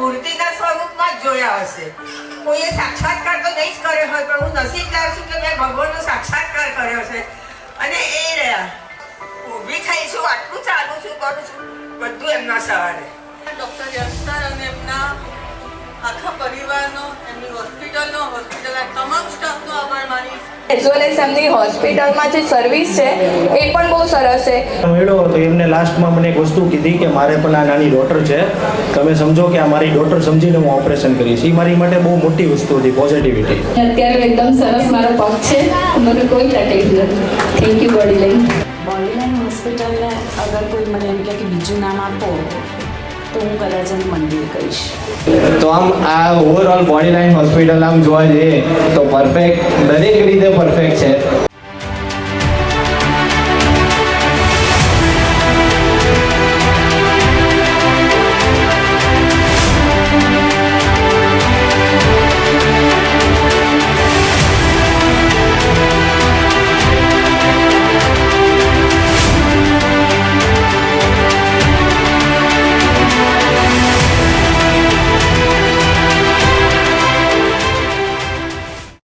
મૂર્તિના સ્વરૂપમાં જ જોયા હશે. કોઈએ સાક્ષાત્કાર તો નહીં જ કર્યો હોય, પણ હું નસીબદાર છું કે મેં ભગવાનનો સાક્ષાત્કાર કર્યો છે. અને એ રહ્યા ઊભી થઈ છું, આટલું ચાલું છું, કરું છું, બધું એમના સવારે. ડૉક્ટર યશસર અને એમના આખા પરિવારનો, એમની હોસ્પિટલના તમામ સ્ટાફનો આભાર માનીશ. એઝ વેલ એઝ એમની હોસ્પિટલમાં જે સર્વિસ છે એ પણ બહુ સરસ છે. મળ્યો તો એમને લાસ્ટમાં મને એક વસ્તુ કીધી કે મારે પણ આ નાની ડોટર છે, તમે સમજો કે આ મારી ડોટર સમજીને હું ઓપરેશન કરીશ. એ મારી માટે બહુ મોટી વસ્તુ હતી, પોઝિટિવિટી. અત્યારે એકદમ સરસ મારો પગ છે, મને કોઈ તકલીફ નથી. Thank you બોડીલાઇન. બોડીલાઇન હોસ્પિટલને અગર કોઈ મને એમ કહે કે બીજું નામ આપો તો હું કદાચ એનું મંદિર કહીશ. તો આમ આ ઓવરઓલ બોડીલાઇન હોસ્પિટલ આમ જોવા જઈએ તો પરફેક્ટ, દરેક રીતે પરફેક્ટ છે.